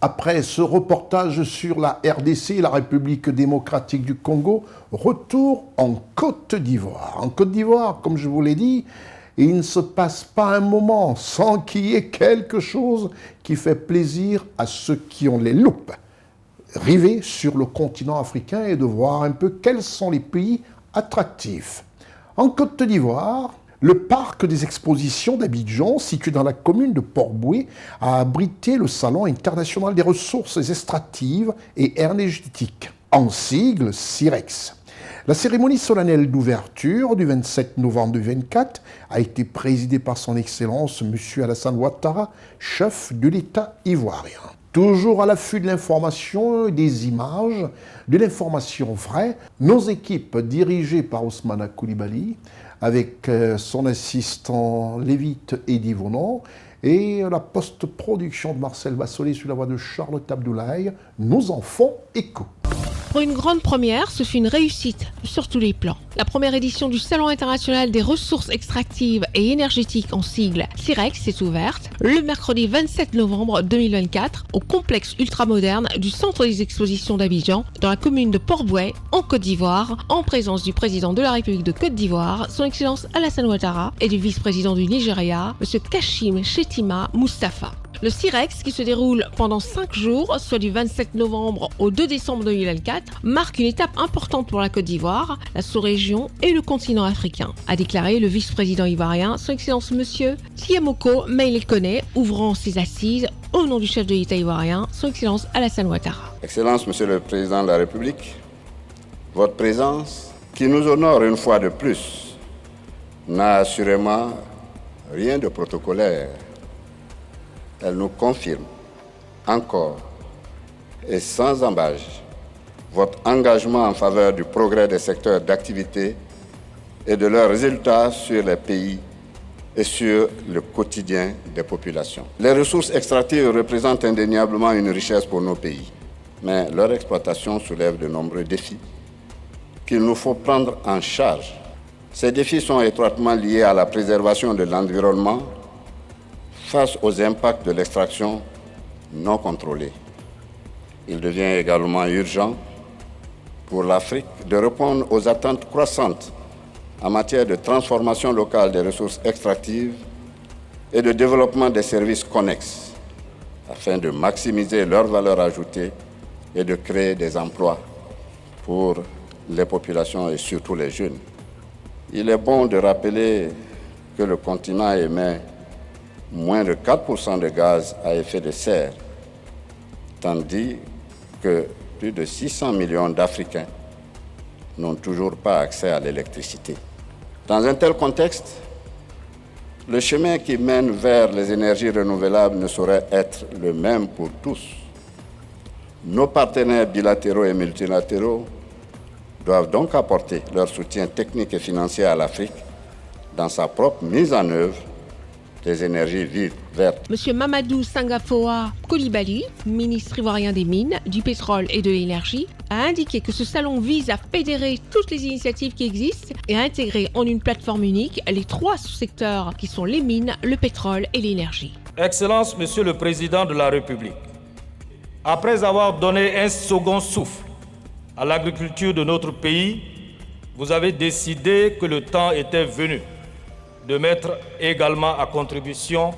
Après ce reportage sur la RDC, la République démocratique du Congo, retour en Côte d'Ivoire. En Côte d'Ivoire, comme je vous l'ai dit, il ne se passe pas un moment sans qu'il y ait quelque chose qui fait plaisir à ceux qui ont les loupes rivés sur le continent africain et de voir un peu quels sont les pays attractifs. En Côte d'Ivoire, le parc des expositions d'Abidjan, situé dans la commune de Port-Bouët, a abrité le Salon international des ressources extractives et énergétiques, en sigle CIREX. La cérémonie solennelle d'ouverture du 27 novembre 2024 a été présidée par son Excellence M. Alassane Ouattara, chef de l'État ivoirien. Toujours à l'affût de l'information, des images, de l'information vraie, nos équipes dirigées par Ousmane Koulibaly, avec son assistant Lévite Eddy Vonon et la post-production de Marcel Vassolé sur la voix de Charlotte Abdoulaye, nous en font écho. Pour une grande première, ce fut une réussite sur tous les plans. La première édition du Salon international des ressources extractives et énergétiques en sigle CIREX s'est ouverte le mercredi 27 novembre 2024 au complexe ultramoderne du Centre des expositions d'Abidjan dans la commune de Port-Bouët en Côte d'Ivoire en présence du président de la République de Côte d'Ivoire, son Excellence Alassane Ouattara et du vice-président du Nigeria, M. Kashim Shettima Moustapha. Le CIREX, qui se déroule pendant 5 jours, soit du 27 novembre au 2 décembre 2024, marque une étape importante pour la Côte d'Ivoire, la sous-région et le continent africain, a déclaré le vice-président ivoirien, son Excellence Monsieur Thiemoko Meïle Koné, ouvrant ses assises au nom du chef de l'État ivoirien, son Excellence Alassane Ouattara. Excellence Monsieur le Président de la République, votre présence, qui nous honore une fois de plus, n'a assurément rien de protocolaire. Elle nous confirme encore et sans embâche votre engagement en faveur du progrès des secteurs d'activité et de leurs résultats sur les pays et sur le quotidien des populations. Les ressources extractives représentent indéniablement une richesse pour nos pays, mais leur exploitation soulève de nombreux défis qu'il nous faut prendre en charge. Ces défis sont étroitement liés à la préservation de l'environnement face aux impacts de l'extraction non contrôlée. Il devient également urgent pour l'Afrique de répondre aux attentes croissantes en matière de transformation locale des ressources extractives et de développement des services connexes afin de maximiser leur valeur ajoutée et de créer des emplois pour les populations et surtout les jeunes. Il est bon de rappeler que le continent émet moins de 4% de gaz à effet de serre, tandis que plus de 600 millions d'Africains n'ont toujours pas accès à l'électricité. Dans un tel contexte, le chemin qui mène vers les énergies renouvelables ne saurait être le même pour tous. Nos partenaires bilatéraux et multilatéraux doivent donc apporter leur soutien technique et financier à l'Afrique dans sa propre mise en œuvre des énergies vives, vertes. Monsieur Mamadou Sangafoa Koulibaly, ministre ivoirien des Mines, du Pétrole et de l'Énergie, a indiqué que ce salon vise à fédérer toutes les initiatives qui existent et à intégrer en une plateforme unique les 3 sous-secteurs qui sont les mines, le pétrole et l'énergie. Excellence, Monsieur le Président de la République, après avoir donné un second souffle à l'agriculture de notre pays, vous avez décidé que le temps était venu de mettre également à contribution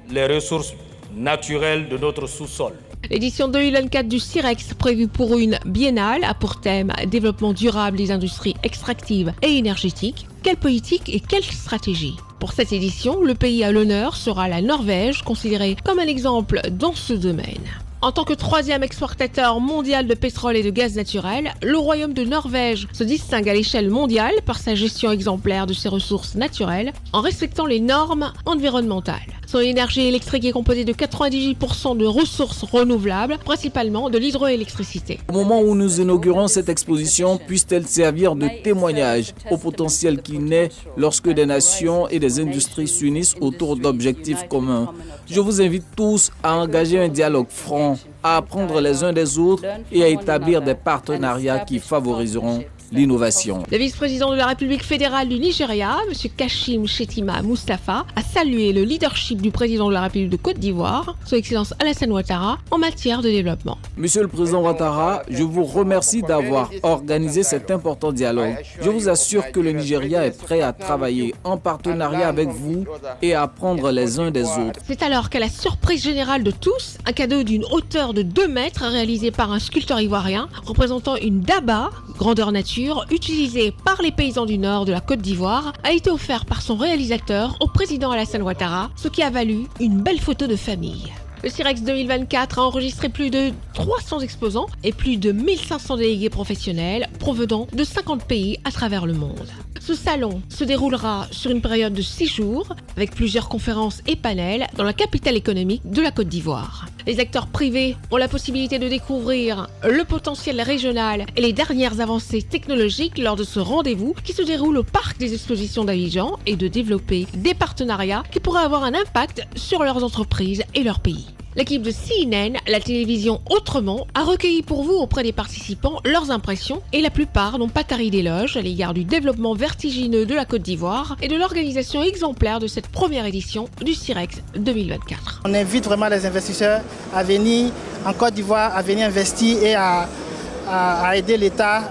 les ressources naturelles de notre sous-sol. L'édition 2024 du CIREX, prévue pour une biennale, a pour thème « Développement durable des industries extractives et énergétiques ». Quelle politique et quelle stratégie ? Pour cette édition, le pays à l'honneur sera la Norvège, considérée comme un exemple dans ce domaine. En tant que 3e exportateur mondial de pétrole et de gaz naturel, le Royaume de Norvège se distingue à l'échelle mondiale par sa gestion exemplaire de ses ressources naturelles en respectant les normes environnementales. Son énergie électrique est composée de 98% de ressources renouvelables, principalement de l'hydroélectricité. Au moment où nous inaugurons cette exposition, puisse-t-elle servir de témoignage au potentiel qui naît lorsque des nations et des industries s'unissent autour d'objectifs communs. Je vous invite tous à engager un dialogue franc, à apprendre les uns des autres et à établir des partenariats qui favoriseront l'innovation. Le vice-président de la République fédérale du Nigeria, M. Kashim Shettima Moustapha, a salué le leadership du président de la République de Côte d'Ivoire, Son Excellence Alassane Ouattara, en matière de développement. Monsieur le Président Ouattara, je vous remercie d'avoir organisé cet important dialogue. Je vous assure que le Nigeria est prêt à travailler en partenariat avec vous et à apprendre les uns des autres. C'est alors qu'à la surprise générale de tous, un cadeau d'une hauteur de 2 mètres réalisé par un sculpteur ivoirien représentant une daba, grandeur nature, utilisée par les paysans du nord de la Côte d'Ivoire, a été offert par son réalisateur au président Alassane Ouattara, ce qui a valu une belle photo de famille. Le CIREX 2024 a enregistré plus de 300 exposants et plus de 1500 délégués professionnels provenant de 50 pays à travers le monde. Ce salon se déroulera sur une période de 6 jours avec plusieurs conférences et panels dans la capitale économique de la Côte d'Ivoire. Les acteurs privés ont la possibilité de découvrir le potentiel régional et les dernières avancées technologiques lors de ce rendez-vous qui se déroule au Parc des Expositions d'Abidjan et de développer des partenariats qui pourraient avoir un impact sur leurs entreprises et leur pays. L'équipe de CNN, la télévision Autrement, a recueilli pour vous auprès des participants leurs impressions et la plupart n'ont pas tari d'éloges à l'égard du développement vertigineux de la Côte d'Ivoire et de l'organisation exemplaire de cette première édition du CIREX 2024. On invite vraiment les investisseurs à venir en Côte d'Ivoire, à venir investir et à aider l'État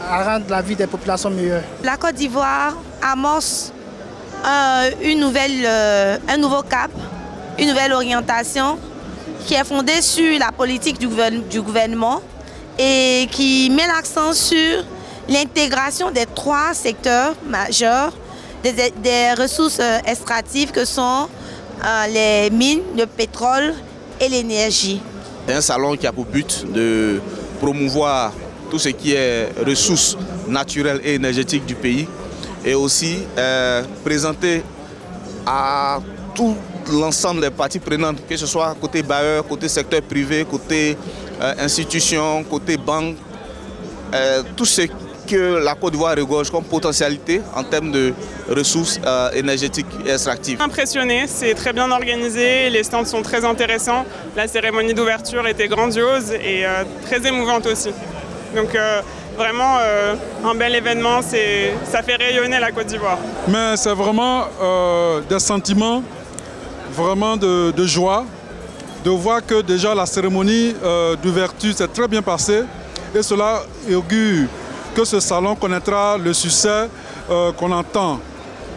à rendre la vie des populations meilleure. La Côte d'Ivoire amorce un nouveau cap, une nouvelle orientation qui est fondée sur la politique du gouvernement et qui met l'accent sur l'intégration des 3 secteurs majeurs des ressources extractives que sont les mines, le pétrole et l'énergie. C'est un salon qui a pour but de promouvoir tout ce qui est ressources naturelles et énergétiques du pays et aussi présenter à tout l'ensemble des parties prenantes, que ce soit côté bailleur, côté secteur privé, côté institution, côté banque, tout ce que la Côte d'Ivoire regorge comme potentialité en termes de ressources énergétiques et extractives. Impressionné, c'est très bien organisé, les stands sont très intéressants, la cérémonie d'ouverture était grandiose et très émouvante aussi. Donc vraiment un bel événement, ça fait rayonner la Côte d'Ivoire. Mais c'est vraiment des sentiments vraiment de joie, de voir que déjà la cérémonie d'ouverture s'est très bien passée et cela augure que ce salon connaîtra le succès qu'on entend.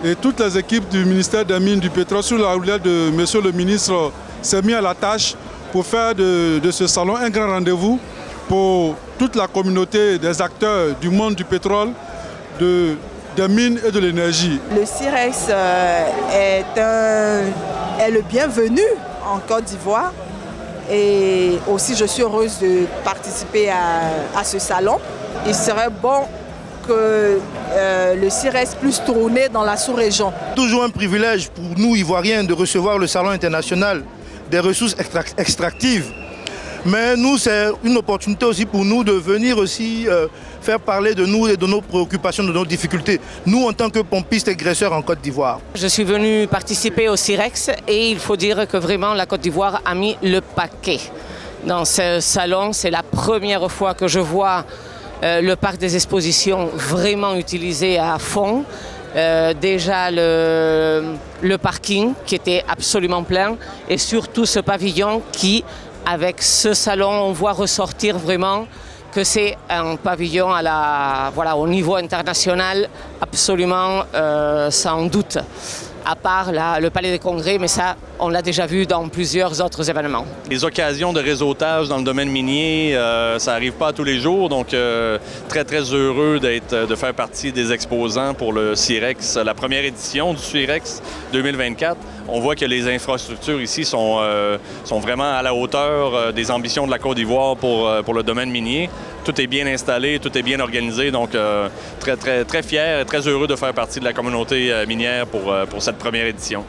Et toutes les équipes du ministère des Mines du Pétrole, sous la houlette de Monsieur le ministre, s'est mis à la tâche pour faire de ce salon un grand rendez-vous pour toute la communauté des acteurs du monde du pétrole, des mines et de l'énergie. Le CIREX est le bienvenu en Côte d'Ivoire et aussi je suis heureuse de participer à ce salon. Il serait bon que le CIREX puisse tourner dans la sous-région. Toujours un privilège pour nous Ivoiriens de recevoir le Salon international des ressources extractives. Mais nous, c'est une opportunité aussi pour nous de venir aussi faire parler de nous et de nos préoccupations, de nos difficultés. Nous, en tant que pompistes et graisseurs en Côte d'Ivoire. Je suis venu participer au CIREX et il faut dire que vraiment la Côte d'Ivoire a mis le paquet. Dans ce salon, c'est la première fois que je vois le parc des expositions vraiment utilisé à fond. Déjà le parking qui était absolument plein et surtout ce pavillon qui, avec ce salon, on voit ressortir vraiment que c'est un pavillon au niveau international absolument sans doute. À part le Palais des Congrès, mais ça, on l'a déjà vu dans plusieurs autres événements. Les occasions de réseautage dans le domaine minier, ça n'arrive pas tous les jours, donc très, très heureux de faire partie des exposants pour le CIREX, la première édition du CIREX 2024. On voit que les infrastructures ici sont vraiment à la hauteur des ambitions de la Côte d'Ivoire pour le domaine minier. Tout est bien installé, tout est bien organisé, donc très, très, très fier et très heureux de faire partie de la communauté minière pour cette première édition.